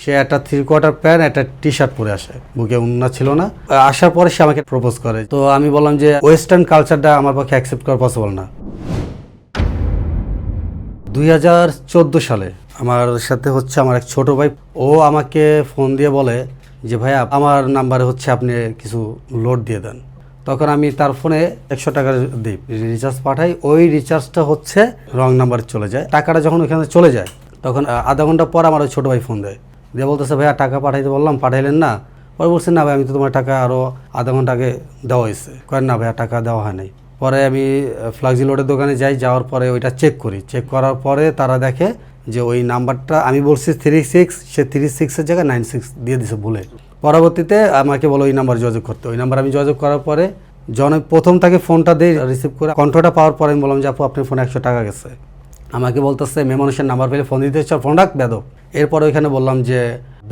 সে একটা 3/4 প্যান্ট একটা T shirt পরে আসে, বুকে ওড়না ছিল না। আসার পরে সে আমাকে প্রপোজ করে। তো আমি বললাম যে ওয়েস্টার্ন কালচারটা আমার পক্ষে অ্যাকসেপ্ট করা পসিবল না। 2014 সালে আমার সাথে হচ্ছে আমার এক ছোট ভাই, ও আমাকে ফোন দিয়ে বলে যে ভাইয়া আমার নাম্বারে হচ্ছে আপনি কিছু লোড দিয়ে দেন। তখন আমি তার ফোনে 100 টাকা দিই, রিচার্জ পাঠাই। ওই রিচার্জটা হচ্ছে রং নাম্বারে চলে যায়। টাকাটা যখন ওইখানে চলে যায় তখন আধা ঘন্টা পর আমার ওই ছোটো ভাই ফোন দেয়, দিয়ে বলতেছে ভাইয়া টাকা পাঠাইতে বললাম, পাঠাইলেন না? পরে বলছে না ভাই, আমি তো তোমার টাকা আরও আধা ঘন্টা আগে দেওয়া হয়েছে। কয়েন না ভাইয়া, টাকা দেওয়া হয় নাই। পরে আমি ফ্লাক্সি লোডের দোকানে যাই, যাওয়ার পরে ওইটা চেক করি। চেক করার পরে তারা দেখে যে ওই নাম্বারটা আমি বলছি 36, সে 36-এর জায়গায় 96 দিয়ে দিছে ভুলে। পরবর্তীতে আমাকে বলো ওই নাম্বার যোগাযোগ করতে। ওই নাম্বার আমি যোগাযোগ করার পরে প্রথম তাকে ফোনটা দিয়ে রিসিভ করে কণ্ঠটা পাওয়ার পরে আমি বললাম যে আপু আপনার ফোনে 100 টাকা গেছে। আমাকে বলতেছে মেয়ে মানুষের নাম্বার পেলে ফোন দিতে ফোন রাখ বেদব। এরপরে ওইখানে বললাম যে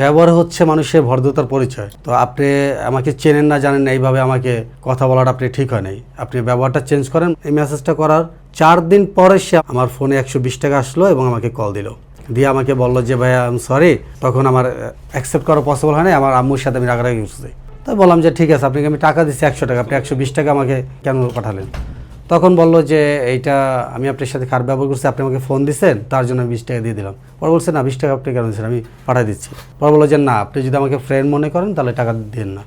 ব্যবহার হচ্ছে মানুষের ভদ্রতার পরিচয়। তো আপনি আমাকে চেনেন না জানেন না, এইভাবে আমাকে কথা বলাটা আপনি ঠিক হয় নাই, আপনি ব্যবহারটা চেঞ্জ করেন। এই মেসেজটা করার 4 দিন পরে সে আমার ফোনে 120 টাকা আসলো এবং আমাকে কল দিল, দিয়ে আমাকে বললো যে ভাইয়া আই এম সরি। তখন আমার অ্যাকসেপ্ট করা পসিবল হয় না, আমার আম্মুর সাথে আমি রাগারাগি করছি। তাই বললাম যে ঠিক আছে, আপনাকে আমি টাকা দিচ্ছি 100 টাকা, আপনি 120 টাকা আমাকে কেন পাঠালেন? তখন বললো যে এইটা আমি আপনার সাথে খারাপ ব্যবহার করছি, আপনি আমাকে ফোন দিচ্ছেন তার জন্য আমি 20 টাকা দিয়ে দিলাম। পরে বলছে না 20 টাকা আপনি কেন দিচ্ছেন, আমি পাঠিয়ে দিচ্ছি। পরে বললো যে না, আপনি যদি আমাকে ফ্রেন্ড মনে করেন তাহলে টাকা দেন না,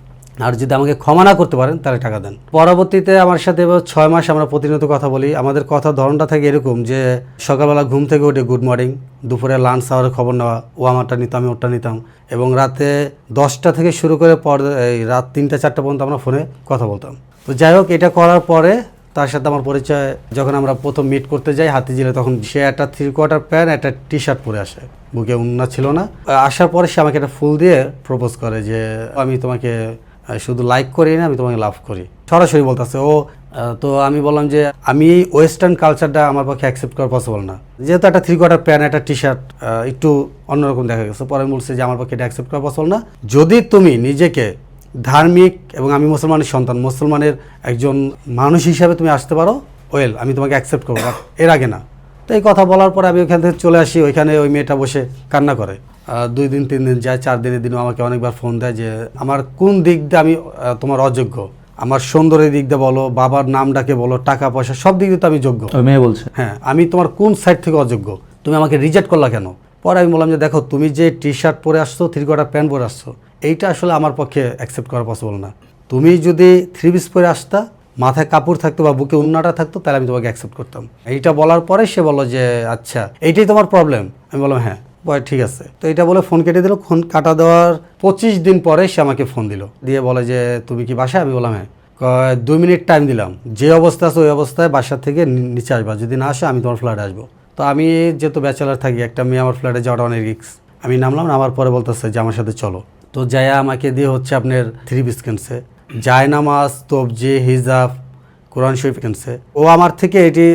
আর যদি আমাকে ক্ষমা না করতে পারেন তাহলে টাকা দেন। পরবর্তীতে আমার সাথে এবার 6 মাস আমরা প্রতিনিয়ত কথা বলি। আমাদের কথা ধরনটা থাকে এরকম যে সকালবেলা ঘুম থেকে উঠে গুড মর্নিং, দুপুরে লাঞ্চ আওয়ারের খবর নেওয়া, ও আমারটা নিতাম আমি ওরটা নিতাম, এবং রাতে 10টা থেকে শুরু করে এই রাত 3টা-4টা পর্যন্ত আমরা ফোনে কথা বলতাম। তো যাই হোক, এটা করার পরে তার সাথে আমার পরিচয় যখন আমরা প্রথম মিট করতে যাই হাতিঝিলে, তখন সে একটা 3/4 প্যান্ট একটা টি শার্ট পরে আসে, বুকে ওড়না ছিল না। আসার পরে সে আমাকে একটা ফুল দিয়ে প্রপোজ করে যে আমি তোমাকে শুধু লাইক করি না, আমি তোমাকে লাভ করি, সরাসরি বলতেছে ও। তো আমি বললাম যে আমি এই ওয়েস্টার্ন কালচারটা আমার পক্ষে অ্যাকসেপ্ট করা পসিবল না, যেহেতু একটা 3/4 প্যান্ট একটা টি শার্ট একটু অন্যরকম দেখা গেছে। পরে আমি বলছি যে আমার পক্ষে এটা অ্যাকসেপ্ট করা পসিবল না। যদি তুমি নিজেকে ধার্মিক, এবং আমি মুসলমানের সন্তান, মুসলমানের একজন মানুষ হিসাবে তুমি আসতে পারো, ওয়েল আমি তোমাকে অ্যাকসেপ্ট করবো, এর আগে না। তো এই কথা বলার পরে আমি ওইখান থেকে চলে আসি। ওইখানে ওই মেয়েটা বসে কান্না করে। 2 দিন 3 দিন যায়, 4 দিনের দিনও আমাকে অনেকবার ফোন দেয় যে আমার কোন দিক দিয়ে আমি তোমার অযোগ্য, আমার সৌন্দর্যের দিক দিয়ে বলো, বাবার নাম ডাকে বলো, টাকা পয়সা সব দিক দিয়ে তো আমি যোগ্য। মেয়ে বলছে হ্যাঁ, আমি তোমার কোন সাইড থেকে অযোগ্য, তুমি আমাকে রিজেক্ট করলা কেন? পরে আমি বললাম যে দেখো, তুমি যে টি শার্ট পরে আসছো, 3/4 প্যান্ট পরে আসছো, এইটা আসলে আমার পক্ষে অ্যাকসেপ্ট করা পসিবল না। তুমি যদি 3 পিস পরে আসতা, মাথায় কাপড় থাকতো বা বুকে ওড়নাটা থাকতো, তাহলে আমি তোমাকে অ্যাকসেপ্ট করতাম। এইটা বলার পরে সে বললো যে আচ্ছা এইটাই তোমার প্রবলেম। আমি বললাম হ্যাঁ। বয় ঠিক আছে। তো এটা বলে ফোন কেটে দিল। ফোন কাটা দেওয়ার 25 দিন পরে সে আমাকে ফোন দিল, দিয়ে বলে যে তুমি কি বাসায়? আমি বললাম হ্যাঁ। 2 মিনিট টাইম দিলাম, যে অবস্থা আছে ওই অবস্থায় বাসা থেকে নিচে আসবা, যদি না আসে আমি তোমার ফ্ল্যাটে আসবো। তো আমি যেহেতু ব্যাচেলার থাকি, একটা মেয়ে আমার ফ্ল্যাটে যাওয়াটা অনেক রিস্ক। আমি নামলাম, নামার পরে বলতেছে যে আমার সাথে চলো। তো যায়া আমাকে দিয়ে হচ্ছে আপনার 3 পিস কিনছে, জায়নামাজ, তবজি, হিজাব, কোরআন শরীফ কিনছে। ও আমার থেকে এটি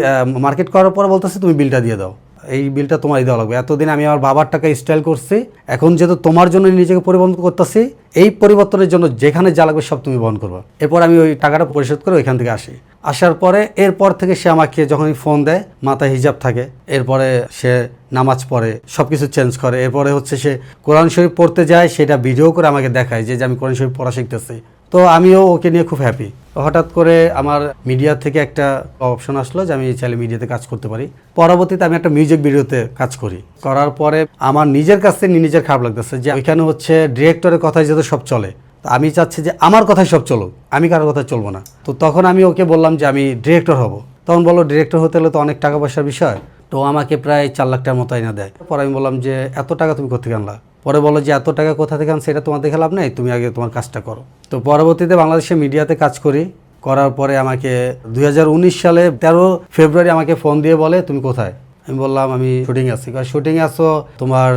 মার্কেট করার পরে বলতেছে তুমি বিলটা দিয়ে দাও, এই বিলটা তোমারই দেওয়া লাগবে। এতদিন আমি আমার বাবার টাকা স্টাইল করছি, এখন যেহেতু তোমার জন্য নিজেকে পরিবর্তন করতেছি, এই পরিবর্তনের জন্য যেখানে যা লাগবে সব তুমি বহন করবে। এরপর আমি ওই টাকাটা পরিশোধ করে ওইখান থেকে আসি। আসার পরে এরপর থেকে সে আমাকে যখনই ফোন দেয়, মাথায় হিজাব থাকে, এরপরে সে নামাজ পড়ে, সব কিছু চেঞ্জ করে। এরপরে হচ্ছে সে কোরআন শরীফ পড়তে যায়, সেটা ভিডিও করে আমাকে দেখায় যে আমি কোরআন শরীফ পড়া শিখতেছি। তো আমিও ওকে নিয়ে খুব হ্যাপি। হঠাৎ করে আমার মিডিয়া থেকে একটা অপশন আসলো যে আমি চাইলে মিডিয়াতে কাজ করতে পারি। পরবর্তীতে আমি একটা মিউজিক ভিডিওতে কাজ করি। করার পরে আমার নিজের কাছে নিজের খারাপ লাগতেছে যে ওইখানে হচ্ছে ডিরেক্টরের কথাই যেহেতু সব চলে, তো আমি চাচ্ছি যে আমার কথাই সব চলুক, আমি কারোর কথা চলবো না। তো তখন আমি ওকে বললাম যে আমি ডিরেক্টর হব। তখন বললো ডিরেক্টর হতে হলে তো অনেক টাকা পয়সার বিষয়। তো আমাকে প্রায় 4 লাখ টাকার মতো এনে দেয়। পরে আমি বললাম যে এত টাকা তুমি কোথা থেকে আনলা? পরে বলো যে এত টাকা কোথা থেকে আনছে এটা তোমার দেখে লাভ নেই, তুমি আগে তোমার কাজটা করো। তো পরবর্তীতে বাংলাদেশে মিডিয়াতে কাজ করি। করার পরে আমাকে 2019 সালে 13 ফেব্রুয়ারি আমাকে ফোন দিয়ে বলে তুমি কোথায়? আমি বললাম আমি শুটিংয়ে আছি। শুটিংয়ে আসো তোমার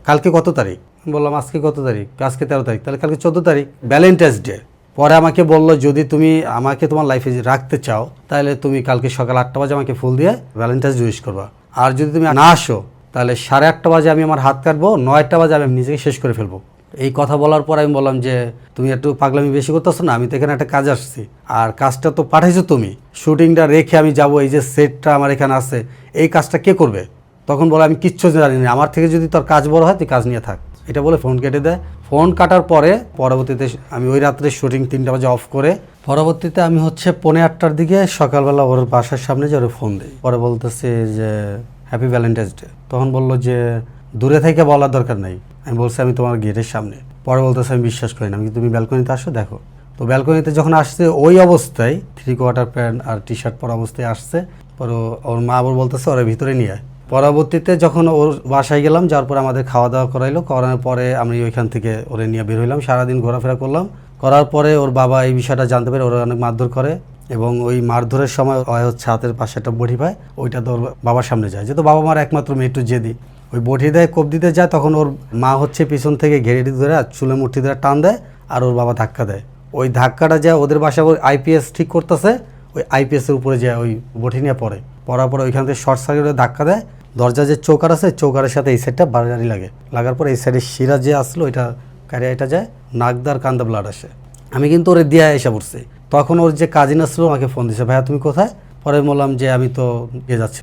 কালকে কত তারিখ? আমি বললাম আজকে কত তারিখ? আজকে 13 তারিখ, তাহলে কালকে 14 তারিখ, ভ্যালেন্টাইন্স ডে। পরে আমাকে বললো যদি তুমি আমাকে তোমার লাইফে রাখতে চাও তাহলে তুমি কালকে সকাল 8টা বাজে আমাকে ফুল দিয়ে ভ্যালেন্টাইন্স ডে উইশ করবা, আর যদি তুমি না আসো তাহলে 8:30 বাজে আমি আমার হাত কাটবো, 9টা বাজে আমি নিজেকে শেষ করে ফেলবো। এই কথা বলার পর আমি বললাম যে তুমি একটু পাগলামি বেশি করতেছো না, আমি তো এখানে একটা কাজ আসছি, আর কাজটা তো পাঠাইছো তুমি, শুটিংটা রেখে আমি যাব, এই যে সেটটা আমার এখানে আছে, এই কাজটা কে করবে? তখন বলে আমি কিচ্ছু জানি না, আমার থেকে যদি তোর কাজ বড় হয় তুই কাজ নিয়ে থাক। এটা বলে ফোন কেটে দেয়। ফোন কাটার পরে পরবর্তীতে আমি ওই রাত্রে শুটিং 3টা বাজে অফ করে পরবর্তীতে আমি হচ্ছে 7:45টার দিকে সকালবেলা ওর বাসার সামনে যে ওর ফোন দিই। পরে বলতেছে যে হ্যাপি ভ্যালেন্টাইন্স ডে। তখন বললো যে দূরে থেকে বলার দরকার নেই। আমি বলছি আমি তোমার গেটের সামনে। পরে বলতেছে আমি বিশ্বাস করি না, আমি তুমি ব্যালকনিতে আসো দেখো। তো ব্যালকনিতে যখন আসছে ওই অবস্থায় 3/4 প্যান্ট আর টি-শার্ট পরা অবস্থায় আসছে। পরে ওর মা আবার বলতেছে ওরা ভিতরে নিয়ে আয়। পরবর্তীতে যখন ওর বাসায় গেলাম, যাওয়ার পরে আমাদের খাওয়া দাওয়া করাইলো। করানোর পরে আমি ওইখান থেকে ওরে নিয়ে বের হইলাম। সারাদিন ঘোরাফেরা করলাম। করার পরে ওর বাবা এই বিষয়টা জানতে পারে, ওরা অনেক মারধর করে এবং ওই মারধরের সময় হচ্ছে হাতের পাশে একটা বড়ি পায়, ওইটা তো ওর বাবার সামনে যায়। যেহেতু বাবা মার একমাত্র মেয়ে, একটু জেদি, ওই বটি দেয়, কোপ দিতে যায়। তখন ওর মা হচ্ছে পিছন থেকে ঘেরেটি ধরে চুলে মুঠি ধরে টান দেয় আর ওর বাবা ধাক্কা দেয়। ওই ধাক্কাটা যায় ওদের বাসায় ওই আইপিএস ঠিক করতেছে, ওই আইপিএসের উপরে যায় ওই বটি নিয়ে পড়ার পরে ওইখান থেকে শর্ট সার্কিটে ধাক্কা দেয়। দরজা যে চৌকার আছে, চৌকারের সাথে এই সাইডটা বাড়াড়ি লাগে। লাগার পরে এই সাইডে শিরা যে আসলো ওইটা কারিয়া এটা যায়, নাকদার কান্দা ব্লাড আসে। আমি কিন্তু ওরে দিয়ে এসে পড়ছি। তখন ওর যে কাজিন আসলো আমাকে ফোন দিছে, ভাইয়া তুমি কোথায়? পরে বললাম যে আমি তো গিয়ে যাচ্ছি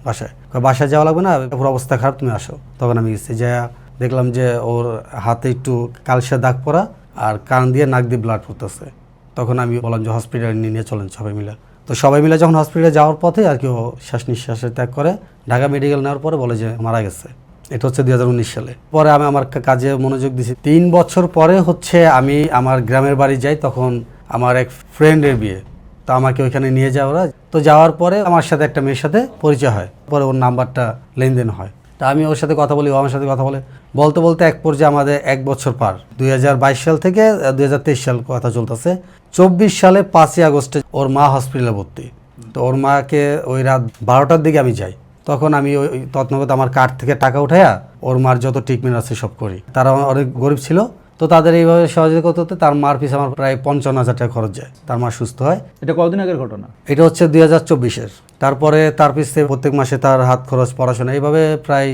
বাসায় যাওয়া লাগবে না, পুরো অবস্থা খারাপ, তুমি আসো। তখন আমি গেছি, যা দেখলাম যে ওর হাতে একটু কালসা দাগ পড়া আর কান দিয়ে নাক দিয়ে ব্লাড পড়তেছে। তখন আমি বললাম যে হসপিটালে নিয়ে চলেন সবাই মিলে। তো সবাই মিলে যখন হসপিটালে যাওয়ার পথে আর কি ও শ্বাস নিঃশ্বাসে ত্যাগ করে। ঢাকা মেডিকেল নেওয়ার পরে বলে যে মারা গেছে। এটা হচ্ছে 2019 সালে। পরে আমি আমার কাজে মনোযোগ দিয়েছি। 3 বছর পরে হচ্ছে আমি আমার গ্রামের বাড়ি যাই। তখন আমার এক ফ্রেন্ডের বিয়ে, তো আমাকে ওইখানে নিয়ে যাওয়া ওরা। তো যাওয়ার পরে আমার সাথে একটা মেয়ের সাথে পরিচয় হয়। পরে ওর নাম্বারটা লেনদেন হয়। তা আমি ওর সাথে কথা বলি, ও আমার সাথে কথা বলতে বলতে এক পর্যায়ে আমাদের 1 বছর পার। 2022 সাল থেকে 2023 সাল কথা চলতেছে। 24 সালে 5ই আগস্টে ওর মা হসপিটালে ভর্তি। তো ওর মাকে ওই রাত 12টার দিকে আমি যাই। তখন আমি ওই তৎনগত আমার কার্ড থেকে টাকা উঠাইয়া ওর মার যত ট্রিটমেন্ট আছে সব করি। তারা অনেক গরিব ছিল, তো তাদের এইভাবে সহযোগিতা করতে হতে তার মার পিছনে আমার প্রায় 55,000 টাকা খরচ যায়। তার মা সুস্থ হয়। এটা কতদিন আগের ঘটনা? এটা হচ্ছে 2024-এর। তারপরে তার পিছনে প্রত্যেক মাসে তার হাত খরচ, পড়াশোনা, এইভাবে প্রায়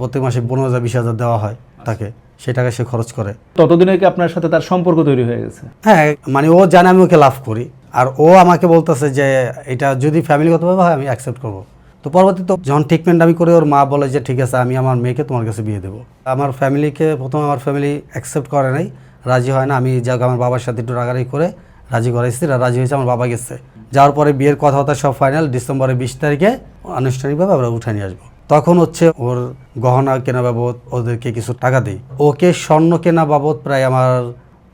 প্রত্যেক মাসে 15,000 20,000 দেওয়া হয় তাকে। সেই টাকা সে খরচ করে। ততদিনে কি আপনার সাথে তার সম্পর্ক তৈরি হয়ে গেছে? হ্যাঁ, মানে ও জানে আমি ওকে লাভ করি, আর ও আমাকে বলতেছে যে এটা যদি ফ্যামিলিগতভাবে হয় আমি অ্যাকসেপ্ট করবো। তো পরবর্তীতে যখন ট্রিটমেন্ট আমি করে ওর মা বলে যে ঠিক আছে আমি আমার মেয়েকে তোমার কাছে বিয়ে দেবো। আমার ফ্যামিলিকে প্রথমে আমার ফ্যামিলি অ্যাকসেপ্ট করে নাই, রাজি হয় না। আমি যাক আমার বাবার সাথে একটু রাগারাগি করে রাজি করাইছি, রাজি হয়েছে। আমার বাবা গেছে, যাওয়ার পরে বিয়ের কথাবার্তা সব ফাইনাল। ডিসেম্বরের 20 তারিখে আনুষ্ঠানিকভাবে আমরা উঠে নিয়ে আসবো। তখন হচ্ছে ওর গহনা কেনা বাবদ ওদেরকে কিছু টাকা দিই। ওকে স্বর্ণ কেনা বাবদ প্রায় আমার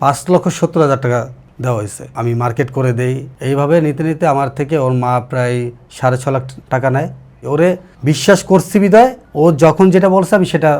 5,70,000 টাকা দেওয়া হয়েছে। আমি মার্কেট করে দেই। এইভাবে নিতে নিতে আমার থেকে ওর মা প্রায় 6.5 লাখ টাকা নেয়। ওরে বিশ্বাস করছি বিদায় ও যখন যেটা বলছে আমি সেটা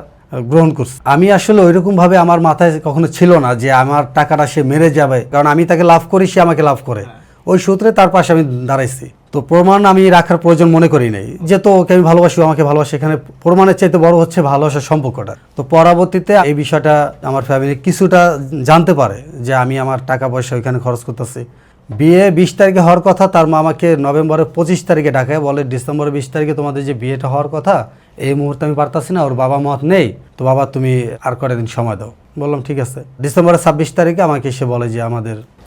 গ্রহণ করছি। আমি আসলে ওইরকমভাবে আমার মাথায় কখনো ছিল না যে আমার টাকাটা সে মেরে যাবে, কারণ আমি তাকে লাভ করি, সে আমাকে লাভ করে। ওই সূত্রে তার পাশে আমি দাঁড়াইছি। তো প্রমাণ আমি রাখার প্রয়োজন মনে করি নাই, যেহেতু ওকে আমি ভালোবাসি, আমাকে ভালোবাসি। এখানে প্রমাণের চাইতে বড় হচ্ছে ভালোবাসার সম্পর্কটা। তো পরবর্তীতে এই বিষয়টা আমার ফ্যামিলি কিছুটা জানতে পারে যে আমি আমার টাকা পয়সা ওইখানে খরচ করতেছি। বিয়ে 20 তারিখে হওয়ার কথা, তার মা আমাকে নভেম্বরের 25 তারিখে ডাকায়, বলে ডিসেম্বরের 20 তারিখে তোমাদের যে বিয়েটা হওয়ার কথা, এই মুহূর্তে আমি পারতাছি না, ওর বাবা মত নেই, তো বাবা তুমি আর কটা দিন সময় দাও। বললাম ঠিক আছে। ডিসেম্বরের 26 তারিখে আমাকে এসে বলে যে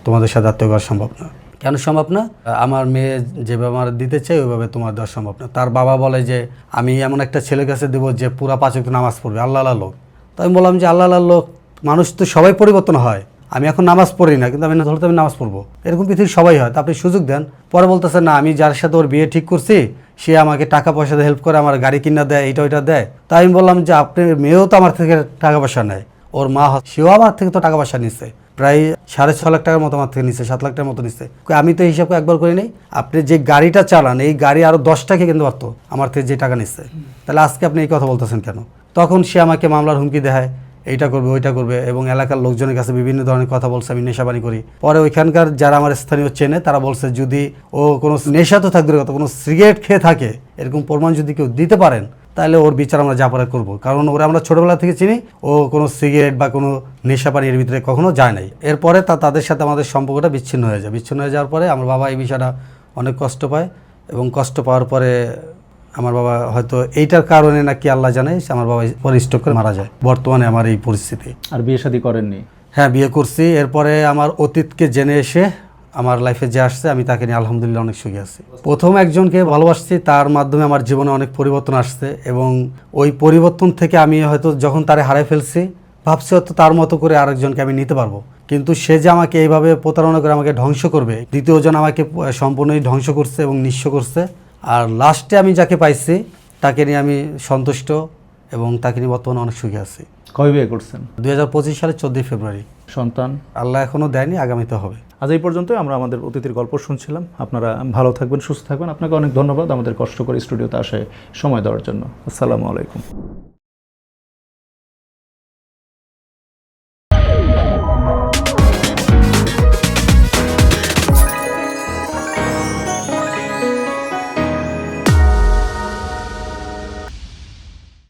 তোমাদের সাথে আত্মীয় করা সম্ভব না। কেন সম্ভব না? আমার মেয়ে যেভাবে আমার দিতে চাই ওইভাবে তোমার দেওয়া সম্ভব না। তার বাবা বলে যে আমি এমন একটা ছেলের কাছে দেবো যে পুরা 5 ওয়াক্ত নামাজ পড়বে, আল্লাহ আল্লাহ লোক। তো আমি বললাম যে আল্লাহ আল্লাহ লোক, মানুষ তো সবাই পরিবর্তন হয়। আমি এখন নামাজ পড়ি না, কিন্তু আমি ধরতে আমি নামাজ পড়বো, এরকম পৃথিবীর সবাই হয়। তো আপনি সুযোগ দেন। পরে বলতেছে না, আমি যার সাথে ওর বিয়ে ঠিক করছি সে আমাকে টাকা পয়সা দিয়ে হেল্প করে, আমার গাড়ি কিনা দেয়, এটা ওইটা দেয়। তাই আমি বললাম যে আপনার মেয়েও তো আমার থেকে টাকা পয়সা নেয়, ওর মা সেও আমার থেকে তো টাকা পয়সা নিচ্ছে, প্রায় 6.5 লাখ টাকার মতো আমার থেকে নিচ্ছে, 7 লাখ টাকার মতো নিচ্ছে। আমি তো হিসাব একবার করি নাই। আপনি যে গাড়িটা চালান, এই গাড়ি আরও 10 টাকা কিন্তু পারতো আমার থেকে যে টাকা নিচ্ছে, তাহলে আজকে আপনি এই কথা বলতেছেন কেন? তখন সে আমাকে মামলার হুমকি দেয়, এইটা করবে ওইটা করবে, এবং এলাকার লোকজনের কাছে বিভিন্ন ধরনের কথা বলছে আমি নেশাবানি করি। পরে ওইখানকার যারা আমার স্থানীয় চেনে তারা বলছে যদি ও কোনো নেশা তো থাকবে কথা, কোনো সিগারেট খেয়ে থাকে, এরকম প্রমাণ যদি কেউ দিতে পারেন তাহলে ওর বিচার আমরা যা পারে করবো। কারণ ওরা আমরা ছোটোবেলা থেকে চিনি, ও কোনো সিগারেট বা কোনো নেশা পানি এর ভিতরে কখনো যায় নাই। এরপরে তাদের সাথে আমাদের সম্পর্কটা বিচ্ছিন্ন হয়ে যায়। বিচ্ছিন্ন হয়ে যাওয়ার পরে আমার বাবা এই বিষয়টা অনেক কষ্ট পায়, এবং কষ্ট পাওয়ার পরে আমার বাবা হয়তো এইটার কারণে নাকি আল্লাহ জানে আমার বাবা পরে স্ট্রোক করে মারা যায়। বর্তমানে আমার এই পরিস্থিতি। আর বিয়ে শাদী করেননি? হ্যাঁ, বিয়ে করছি। এরপরে আমার অতীতকে জেনে এসে আমার লাইফে যে আসছে আমি তাকে নিয়ে আলহামদুলিল্লাহ অনেক সুখী আছি। প্রথম একজনকে ভালোবাসছি, তার মাধ্যমে আমার জীবনে অনেক পরিবর্তন আসছে, এবং ওই পরিবর্তন থেকে আমি হয়তো যখন তারে হারাই ফেলছি ভাবছি হয়তো তার মতো করে আরেকজনকে আমি নিতে পারবো, কিন্তু সে যে আমাকে এইভাবে প্রতারণা করে আমাকে ধ্বংস করবে, দ্বিতীয়জন আমাকে সম্পূর্ণই ধ্বংস করছে এবং নিঃস্ব করছে। আর লাস্টে আমি যাকে পাইছি তাকে নিয়ে আমি সন্তুষ্ট এবং তাকে নিয়ে বর্তমানে অনেক সুখী আছি। কবে বিয়ে করছেন? 2025 সালের 14 ফেব্রুয়ারি। সন্তান? আল্লাহ এখনও দেয়নি, আগামীতে হবে। আজ এই পর্যন্তই আমরা আমাদের অতিথির গল্প শুনছিলাম। আপনারা ভালো থাকবেন, সুস্থ থাকবেন। আপনাকে অনেক ধন্যবাদ আমাদের কষ্ট করে স্টুডিওতে আসায় সময় দেওয়ার জন্য। আসসালামু আলাইকুম।